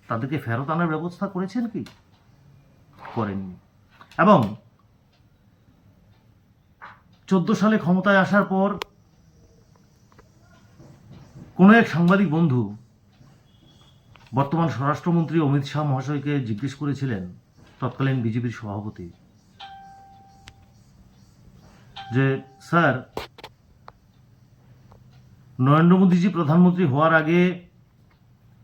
তাদেরকে ফেরত আনার ব্যবস্থা করেছেন কি? করেননি। এবং 14 সালে ক্ষমতায় আসার পর কোনো এক সাংবাদিক বন্ধু বর্তমান স্বরাষ্ট্রমন্ত্রী অমিত শাহ মহাশয়কে জিজ্ঞেস করেছিলেন, তৎকালীন বিজেপির সভাপতি, যে স্যার, নরেন্দ্র মোদীজি প্রধানমন্ত্রী হওয়ার আগে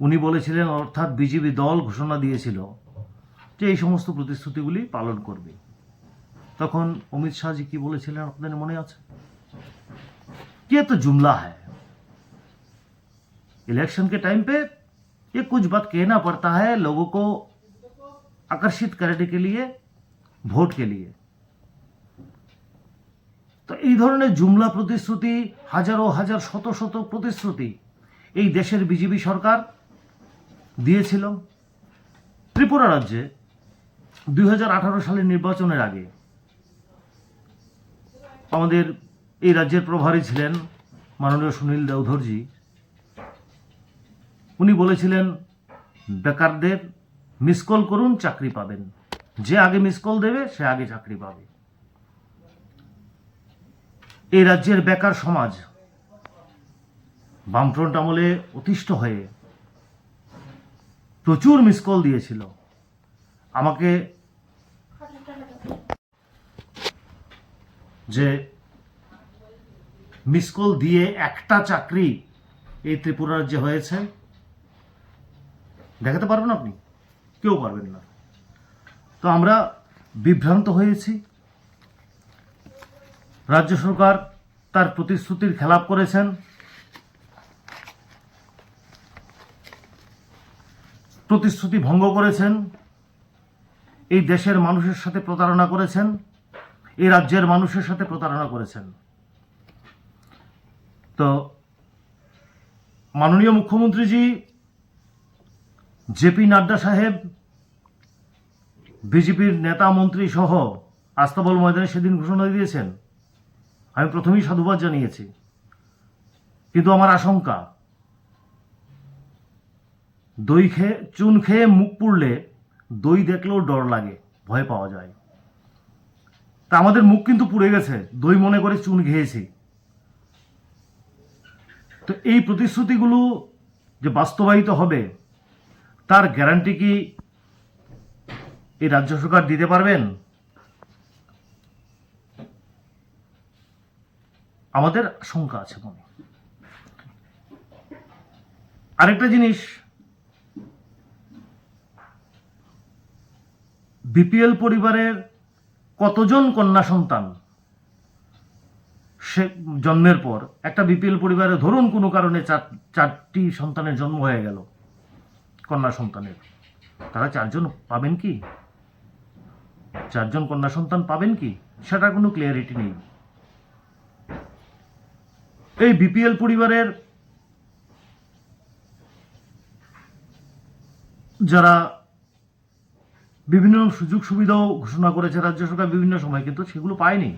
উনি বলেছিলেন, অর্থাৎ বিজেপি দল ঘোষণা দিয়েছিল যে এই সমস্ত প্রতিশ্রুতিগুলি পালন করবে। তখন অমিত শাহজি কি বলেছিলেন আপনাদের মনে আছে? ये तो जुमला है, इलेक्शन के टाइम पे ये कुछ बात कहना पड़ता है लोगों को आकर्षित करने के लिए, ভোট के लिए। তো এই ধরনের জুমলা প্রতিশ্রুতি, হাজারো হাজার শত শত প্রতিশ্রুতি এই দেশের বিজেপি সরকার দিয়েছিল। ত্রিপুরা রাজ্যে 2018 সালের নির্বাচনের আগে আমাদের এই রাজ্যের প্রভারী ছিলেন মাননীয় সুনীল দেওধরজি। উনি বলেছিলেন, বেকারদের মিস কল করুন, চাকরি পাবেন, যে আগে মিস কল দেবে সে আগে চাকরি পাবে। এই রাজ্যের বেকার সমাজ বামফ্রন্ট আমলে অতিষ্ঠ হয়ে প্রচুর মিস কল দিয়েছিল। আমাকে যে মিস কল দিয়ে একটা চাকরি এই ত্রিপুরা রাজ্যে হয়েছে দেখাতে পারবেন আপনি? কেউ পারবেন না। তো আমরা বিভ্রান্ত হয়েছি। রাজ্য সরকার তার প্রতিশ্রুতির খেলাপ করেছেন। প্রতিশ্রুতি ভঙ্গ করেছেন। এই দেশের মানুষের সাথে প্রতারণা করেছেন। এই রাজ্যের মানুষের সাথে প্রতারণা করেছেন। তো মাননীয় মুখ্যমন্ত্রীজি জেপি নাড্ডা সাহেব, বিজেপির নেতা মন্ত্রী সহ আস্তাবল ময়দানে সেদিন ঘোষণা দিয়েছেন। আমি প্রথমেই সাধুবাদ জানিয়েছি। কিন্তু আমার আশঙ্কা, দই খেয়ে চুন খেয়ে মুখ পুড়লে দই দেখলেও ডর লাগে, ভয় পাওয়া যায়। তা আমাদের মুখ কিন্তু পুড়ে গেছে, দই মনে করে চুন খেয়েছি। তো এই প্রতিশ্রুতিগুলো যে বাস্তবায়িত হবে তার গ্যারান্টি কি এই রাজ্য সরকার দিতে পারবেন? আমাদের আশঙ্কা আছে মনে। আরেকটা জিনিস, বিপিএল পরিবারের কতজন কন্যা সন্তান সে জন্মের পর, একটা বিপিএল পরিবারে ধরুন কোনো কারণে চারটি সন্তানের জন্ম হয়ে গেল, কন্যা সন্তানের, তারা 4 জন পাবেন কি? 4 জন কন্যা সন্তান পাবেন কি? সেটার কোনো ক্লিয়ারিটি নেই। এই বিপিএল পরিবারের যারা বিভিন্ন সুযোগ সুবিধাও ঘোষণা করেছে রাজ্য সরকার বিভিন্ন সময়, কিন্তু সেগুলো পায়নি।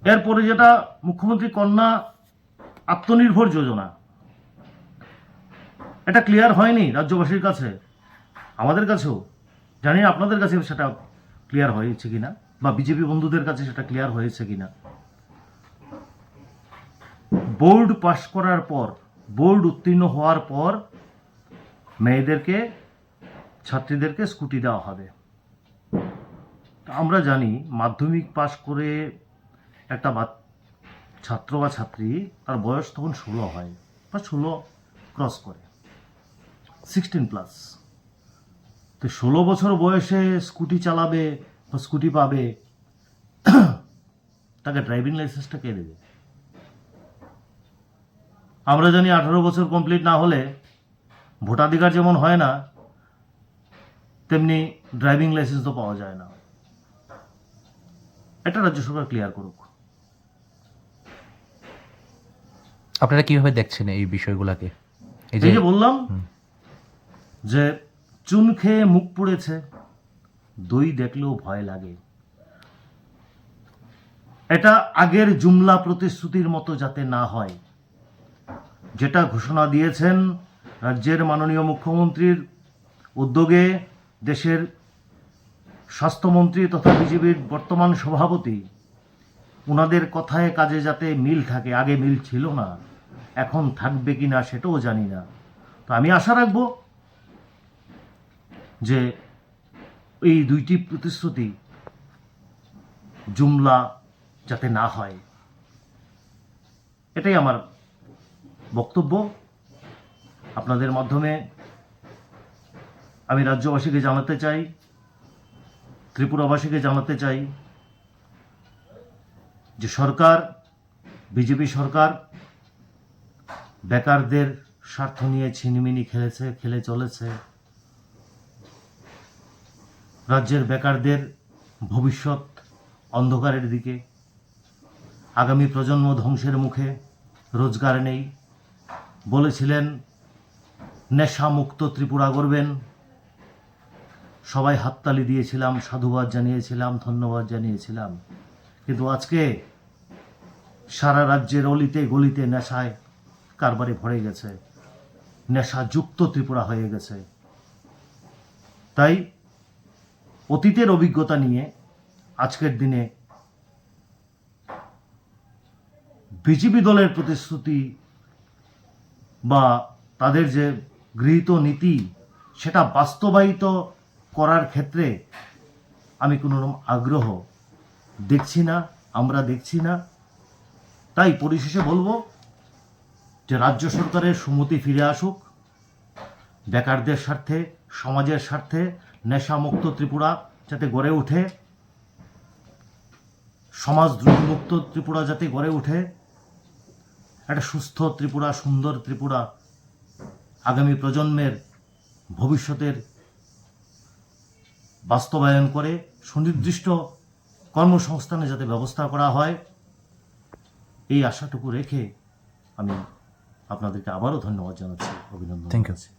এরপরে যেটা মুখ্যমন্ত্রী কন্যা আত্মনির্ভর যোজনা, এটা ক্লিয়ার হয়নি রাজ্যবাসীর কাছে, আমাদের কাছেও। জানি না আপনাদের কাছে সেটা ক্লিয়ার হয়েছে কিনা, বা বিজেপি বন্ধুদের কাছে সেটা ক্লিয়ার হয়েছে কিনা। বোর্ড পাশ করার পর, বোর্ড উত্তীর্ণ হওয়ার পর মেয়েদেরকে, ছাত্রীদেরকে স্কুটি দেওয়া হবে। আমরা জানি মাধ্যমিক পাশ করে একটা ছাত্র বা ছাত্রী, তার বয়স তখন 16 হয় বা 16 ক্রস করে, 16+। তো 16 বছর বয়সে স্কুটি চালাবে বা স্কুটি পাবে, তাকে ড্রাইভিং লাইসেন্সটা কে দেবে? আমরা জানি 18 বছর কমপ্লিট না হলে ভোটাধিকার যেমন হয় না, তেমনি ড্রাইভিং লাইসেন্স তো পাওয়া যায় না। এটা রাজ্য সরকার ক্লিয়ার করুক। আপনারা কিভাবে দেখছেন এই বিষয়গুলোকে? এই যে বললাম যে চুন খেয়ে মুখ পুড়েছে, দই দেখলেও ভয় লাগে। এটা আগের জুমলা প্রতিশ্রুতির মতো যাতে না হয়, যেটা ঘোষণা দিয়েছেন রাজ্যের মাননীয় মুখ্যমন্ত্রীর উদ্যোগে দেশের স্বাস্থ্যমন্ত্রী তথা বিজেপির বর্তমান সভাপতি, ওনাদের কথায় কাজে যাতে মিল থাকে, আগে মিল ছিল না, এখন থাকবে কি না সেটাও জানি না। তো আমি আশা রাখব যে এই দুইটি প্রতিশ্রুতি জুমলা যাতে না হয়, এটাই আমার বক্তব্য। আপনাদের মাধ্যমে আমি রাজ্যবাসীকে জানাতে চাই, ত্রিপুরাবাসীকে জানাতে চাই যে সরকার, বিজেপি সরকার বেকারদের স্বার্থ নিয়ে ছিনিমিনি খেলে চলেছে। রাজ্যের বেকারদের ভবিষ্যৎ অন্ধকারের দিকে, আগামী প্রজন্ম ধ্বংসের মুখে, রোজগার নেই। বলেছিলেন নেশামুক্ত ত্রিপুরা গড়বেন, সবাই হাততালি দিয়েছিলাম, সাধুবাদ জানিয়েছিলাম, ধন্যবাদ জানিয়েছিলাম। কিন্তু আজকে সারা রাজ্যের অলিতে গলিতে নেশায় কারবারে ভরে গেছে, নেশাযুক্ত ত্রিপুরা হয়ে গেছে। তাই অতীতের অভিজ্ঞতা নিয়ে আজকের দিনে বিজেপি দলের প্রতিশ্রুতি বা তাদের যে গৃহীত নীতি, সেটা বাস্তবায়িত করার ক্ষেত্রে আমি কোনো রকম আগ্রহ দেখছি না, আমরা দেখছি না। তাই পরিশেষে বলবো যে রাজ্য সরকারের সুমতি ফিরে আসুক, বেকারদের স্বার্থে, সমাজের স্বার্থে নেশামুক্ত ত্রিপুরা যাতে গড়ে ওঠে, সমাজদ্রোহমুক্ত ত্রিপুরা যাতে গড়ে ওঠে, একটা সুস্থ ত্রিপুরা, সুন্দর ত্রিপুরা, আগামী প্রজন্মের ভবিষ্যতের বাস্তবায়ন করে সুনির্দিষ্ট কর্মসংস্থানে যাতে ব্যবস্থা করা হয়, এই আশাটুকু রেখে আমি আপনাদেরকে আবারও ধন্যবাদ জানাচ্ছি, অভিনন্দন থ্যাংক ইউ। জানাচ্ছি।